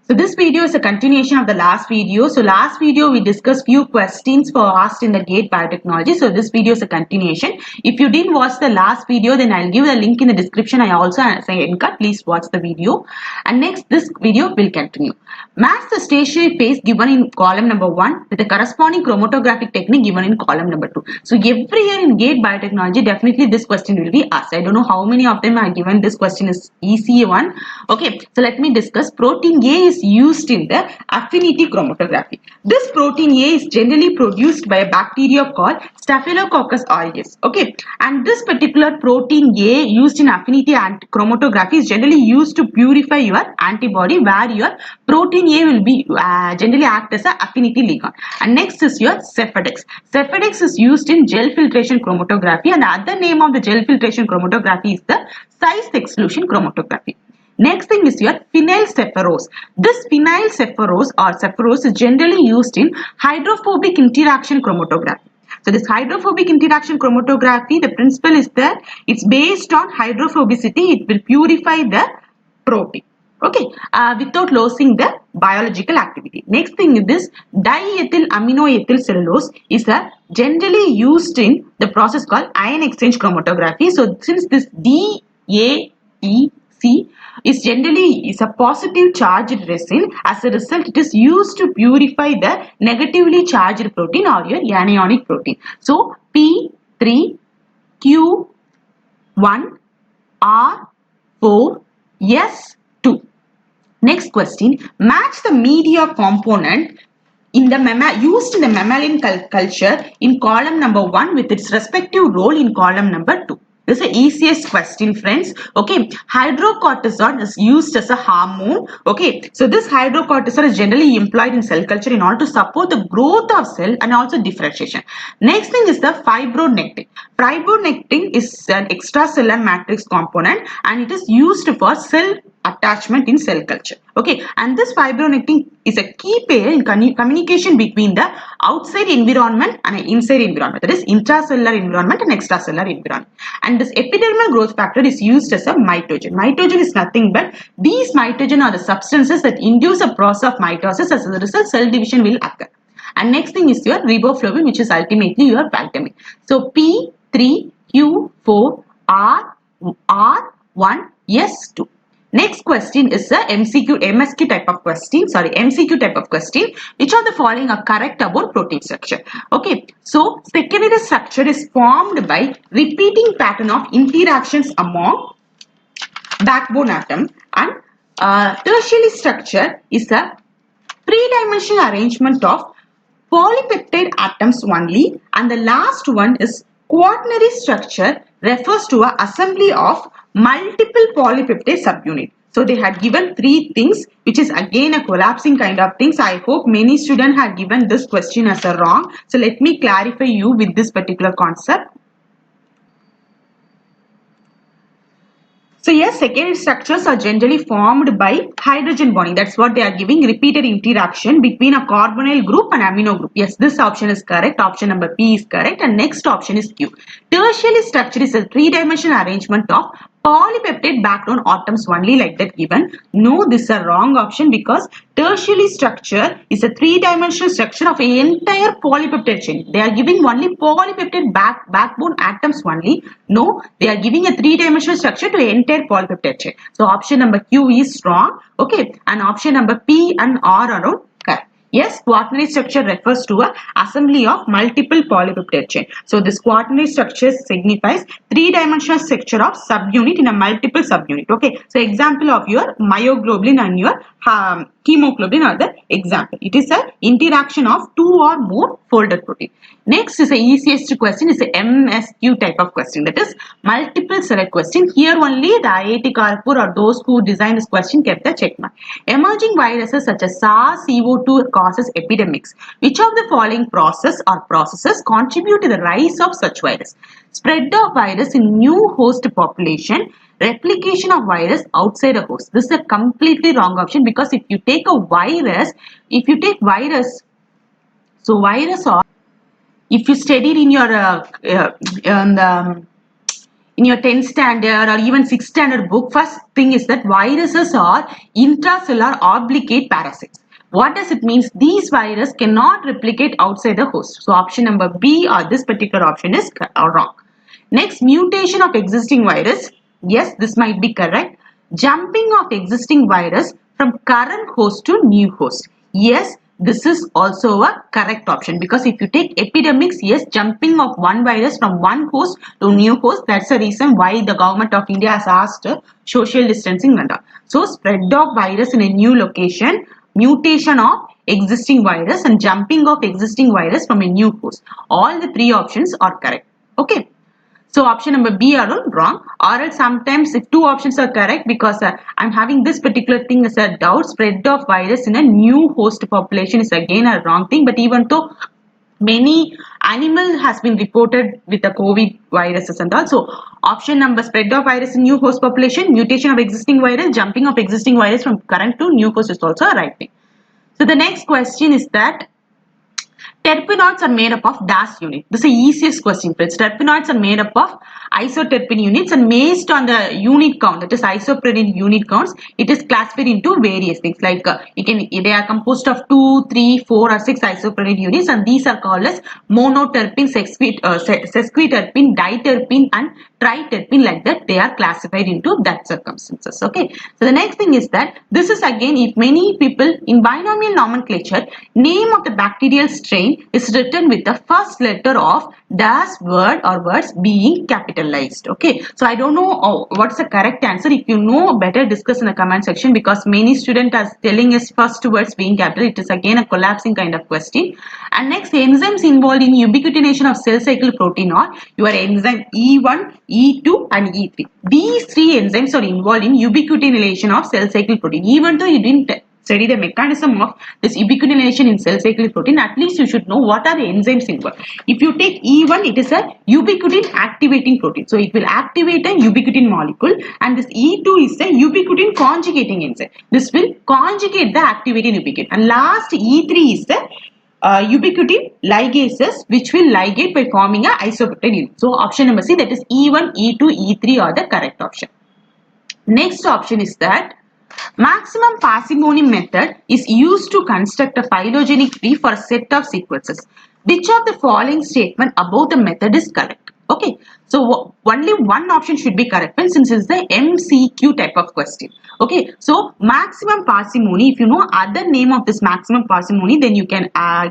So this video is a continuation of the last video. So last video we discussed few questions for asked in the GATE Biotechnology. So this video is a continuation. If you didn't watch the last video, then I'll give the link in the description. I also say please watch the video. And next this video will continue. Match the stationary phase given in column number 1 with the corresponding chromatographic technique given in column number 2. So every year in GATE Biotechnology, definitely this question will be asked. I don't know how many of them are given. This question is easy one. Okay, so let me discuss. Protein A is used in the affinity chromatography. This protein A is generally produced by a bacteria called Staphylococcus aureus. Okay, and this particular protein A used in affinity chromatography is generally used to purify your antibody, where your protein A will be generally act as an affinity ligand. And next is your Cephedex. Cephedex is used in gel filtration chromatography, and the other name of the gel filtration chromatography is the size exclusion chromatography. Next thing is your phenylcephalose. This phenylcephalose or cephalose is generally used in hydrophobic interaction chromatography. So this hydrophobic interaction chromatography, the principle is that it's based on hydrophobicity. It will purify the protein. Okay, without losing the biological activity. Next thing is this diethyl aminoethyl cellulose is generally used in the process called ion exchange chromatography. So since this DAEC is generally a positive charged resin, as a result it is used to purify the negatively charged protein or your anionic protein. So P3Q1R4S2. Next question, match the media component in the used in the mammalian culture in column number 1 with its respective role in column number 2. This is the easiest question, friends. Okay, hydrocortisone is used as a hormone. Okay, so this hydrocortisone is generally employed in cell culture in order to support the growth of cell and also differentiation. Next thing is the fibronectin. Fibronectin is an extracellular matrix component and it is used for cell attachment in cell culture. Okay, and this fibronectin is a key player in communication between the outside environment and inside environment, that is intracellular environment and extracellular environment. And this epidermal growth factor is used as a mitogen. Mitogen is nothing but these mitogen are the substances that induce a process of mitosis. As a result, cell division will occur. And next thing is your riboflavin, which is ultimately your vitamin. So P3Q4R1S2. Next question is a MCQ type of question. Which of the following are correct about protein structure? Okay, so secondary structure is formed by repeating pattern of interactions among backbone atom, and tertiary structure is a three-dimensional arrangement of polypeptide atoms only, and the last one is quaternary structure refers to an assembly of multiple polypeptide subunit. So they had given three things, which is again a collapsing kind of things. I hope many students had given this question as a wrong. So let me clarify you with this particular concept. So yes, secondary structures are generally formed by hydrogen bonding. That's what they are giving, repeated interaction between a carbonyl group and amino group. Yes, this option is correct. Option number P is correct. And next option is Q. Tertiary structure is a three-dimensional arrangement of polypeptide backbone atoms only, like that given. No, this is a wrong option because tertiary structure is a three-dimensional structure of an entire polypeptide chain. They are giving only polypeptide backbone atoms only. No, they are giving a three-dimensional structure to an entire polypeptide chain. So option number Q is wrong. Okay, and option number P and R are all correct. Yes, quaternary structure refers to an assembly of multiple polypeptide chain. So this quaternary structure signifies three-dimensional structure of subunit in a multiple subunit. Okay, so example of your myoglobin and your hemoglobin are the example. It is a interaction of two or more folded protein. Next is the easiest question, is the MSQ type of question, that is multiple select question. Here only the IIT Kharagpur or those who designed this question kept the check mark. Emerging viruses such as SARS-CoV-2 causes epidemics. Which of the following processes contribute to the rise of such virus? Spread of virus in new host population, replication of virus outside a host. This is a completely wrong option because if you take a virus, so virus or if you studied in your in your 10th standard or even 6th standard book, first thing is that viruses are intracellular obligate parasites. What does it mean? These viruses cannot replicate outside the host. So option number B or this particular option is wrong. Next, mutation of existing virus. Yes, this might be correct. Jumping of existing virus from current host to new host. Yes, this is also a correct option, because if you take epidemics, yes, jumping of one virus from one host to new host, that's the reason why the government of India has asked social distancing and all. So spread of virus in a new location, mutation of existing virus, and jumping of existing virus from a new host. All the three options are correct. Okay. So option number B are all wrong, or else sometimes if two options are correct, because I'm having this particular thing as a doubt, spread of virus in a new host population is again a wrong thing. But even though many animal has been reported with the COVID viruses and also option number spread of virus in new host population, mutation of existing virus, jumping of existing virus from current to new host is also a right thing. So the next question is that terpenoids are made up of dash unit. This is the easiest question. Terpenoids are made up of isoterpene units, and based on the unit count, that is isoprene unit counts, it is classified into various things like they are composed of 2, 3, 4 or 6 isoprene units, and these are called as monoterpene, sesquiterpene, diterpene and triterpene. Like that, they are classified into that circumstances. Okay. So the next thing is that this is again, if many people in binomial nomenclature, name of the bacterial strain is written with the first letter of dash word or words being capitalized. Okay. So I don't know what's the correct answer. If you know, better discuss in the comment section, because many students are telling us first words being capital. It is again a collapsing kind of question. And next, enzymes involved in ubiquitination of cell cycle protein are your enzyme E1, E2 and E3. These three enzymes are involved in ubiquitination of cell cycle protein. Even though you didn't study the mechanism of this ubiquitination in cell cycle protein, at least you should know what are the enzymes involved. If you take E1, it is a ubiquitin activating protein. So it will activate a ubiquitin molecule, and this E2 is a ubiquitin conjugating enzyme. This will conjugate the activating ubiquitin. And last E3 is the ubiquitin ligases, which will ligate by forming a isoprene unit. So option number C, that is E1, E2, E3 are the correct option. Next option is that maximum parsimony method is used to construct a phylogenetic tree for a set of sequences. Which of the following statement about the method is correct? Okay, so only one option should be correct since it's the MCQ type of question. Okay, so maximum parsimony, if you know other name of this maximum parsimony, then you can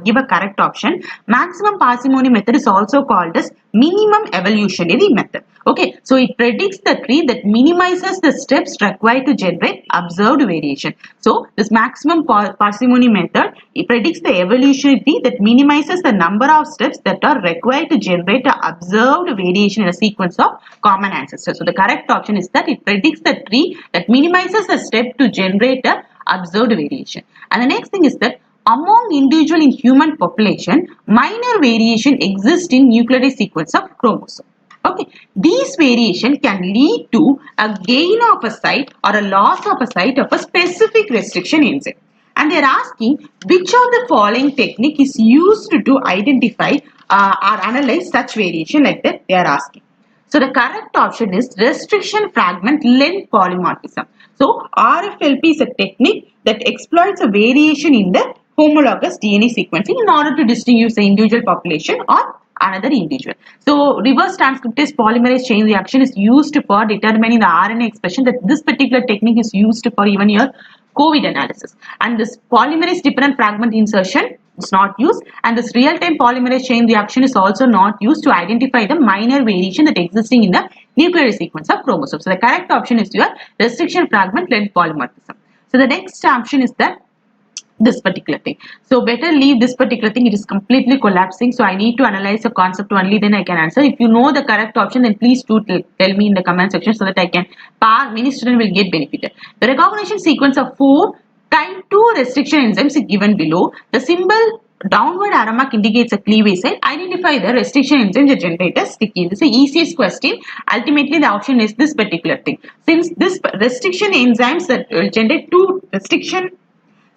give a correct option. Maximum parsimony method is also called as minimum evolutionary method. Okay, so it predicts the tree that minimizes the steps required to generate observed variation. So this maximum parsimony method, it predicts the evolutionary tree that minimizes the number of steps that are required to generate the observed variation in a sequence of common ancestors. So the correct option is that it predicts the tree that minimizes the step to generate the observed variation. And the next thing is that among individual in human population, minor variation exists in nucleotide sequence of chromosome. Okay, these variation can lead to a gain of a site or a loss of a site of a specific restriction enzyme. And they are asking which of the following technique is used to identify or analyze such variation, like that they are asking. So the correct option is restriction fragment length polymorphism. So RFLP is a technique that exploits a variation in the homologous DNA sequencing in order to distinguish the individual population or another individual. So reverse transcriptase polymerase chain reaction is used for determining the RNA expression. That this particular technique is used for even your COVID analysis. And this polymerase dependent fragment insertion is not used, and this real-time polymerase chain reaction is also not used to identify the minor variation that existing in the nuclear sequence of chromosomes. So the correct option is your restriction fragment length polymorphism. So the next option is the this particular thing. So better leave this particular thing. It is completely collapsing. So I need to analyze the concept only, then I can answer. If you know the correct option, then please do tell me in the comment section so that I can many students will get benefited. The recognition sequence of 4 type 2 restriction enzymes is given below. The symbol downward arrow mark indicates a cleavage site. Identify the restriction enzyme that generate a sticky. This is the easiest question. Ultimately, the option is this particular thing. Since this restriction enzymes that will generate 2 restriction,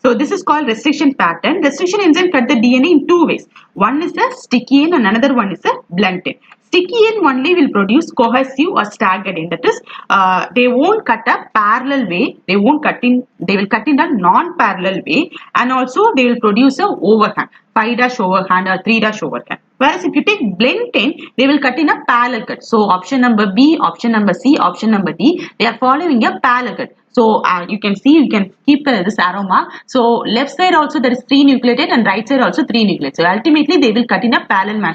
so this is called restriction pattern. Restriction enzyme cut the DNA in 2 ways. One is a sticky end and another one is a blunt end. Sticky end only will produce cohesive or staggered end. That is, they won't cut a parallel way. They won't cut in. They will cut in a non-parallel way, and also they will produce a overhand, 5' overhand or 3' overhand. Whereas if you take blend 10, they will cut in a parallel cut. So option number B, option number C, option number D, they are following a parallel cut. So you can see, you can keep this arrow mark. So left side also there is 3 nucleotide and right side also 3 nucleotides. So ultimately they will cut in a parallel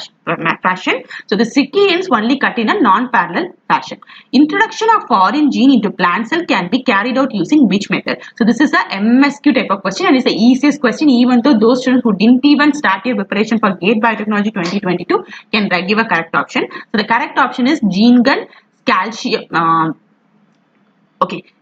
fashion. So the sticky ends only cut in a non-parallel fashion. Introduction of foreign gene into plant cell can be carried out using which method? So this is a MSQ type of question and it's the easiest question, even though those students who didn't even start your preparation for GATE Biotechnology 2022 can give a correct option. So the correct option is gene gun, calcium,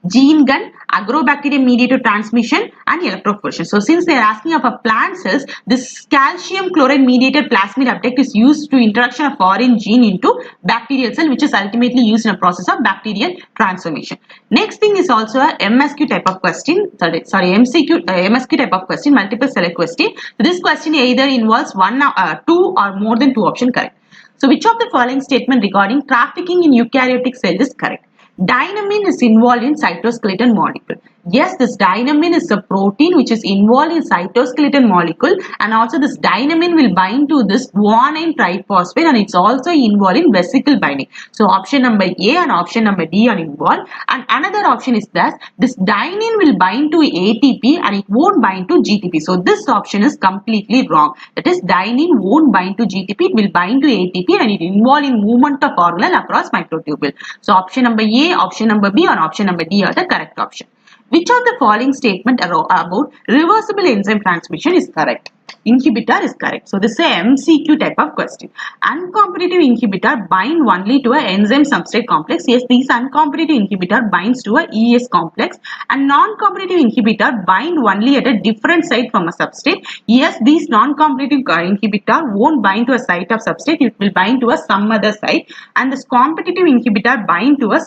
gene gun, agrobacterium mediated transmission and electroporation. So since they are asking of a plant cells, this calcium chloride mediated plasmid uptake is used to introduction of foreign gene into bacterial cell, which is ultimately used in a process of bacterial transformation. Next thing is also a MSQ type of question, MSQ type of question, multiple select question. So this question either involves 2 or more than 2 option correct. So which of the following statement regarding trafficking in eukaryotic cell is correct? Dynamine is involved in cytoskeleton molecule. Yes, this dynamine is a protein which is involved in cytoskeleton molecule, and also this dynamine will bind to this guanine triphosphate and it's also involved in vesicle binding. So option number A and option number D are involved, and another option is that this dynein will bind to ATP and it won't bind to GTP. So this option is completely wrong. That is, dynein won't bind to GTP, it will bind to ATP and it involved in movement of organelle across microtubule. So option number A, option number B and option number D are the correct option. Which of the following statement about reversible enzyme transmission is correct? Inhibitor is correct. So this is a MCQ type of question. Uncompetitive inhibitor bind only to an enzyme substrate complex. Yes, these uncompetitive inhibitor binds to a ES complex, and non-competitive inhibitor bind only at a different site from a substrate. Yes, these non-competitive inhibitor won't bind to a site of substrate, it will bind to some other site, and this competitive inhibitor bind to a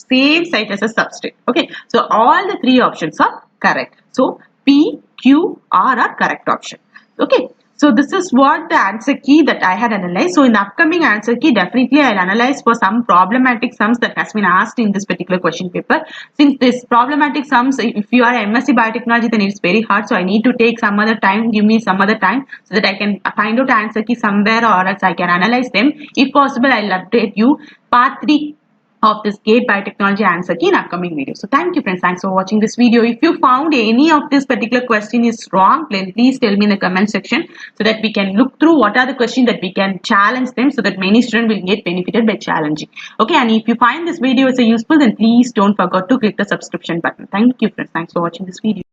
same site as a substrate. Okay, so all the 3 options are correct. So P, Q, R are correct option. Okay, so this is what the answer key that I had analyzed. So in the upcoming answer key, definitely I'll analyze for some problematic sums that has been asked in this particular question paper. Since this problematic sums, if you are MSc Biotechnology, then it's very hard. So I need to take some other time, give me some other time so that I can find out answer key somewhere, or else I can analyze them. If possible, I'll update you part 3 of this GATE Biotechnology answer key in upcoming video. So thank you friends, thanks for watching this video. If you found any of this particular question is wrong, then please tell me in the comment section so that we can look through what are the questions that we can challenge them, so that many students will get benefited by challenging. Okay, and if you find this video is useful, then please don't forget to click the subscription button. Thank you friends, thanks for watching this video.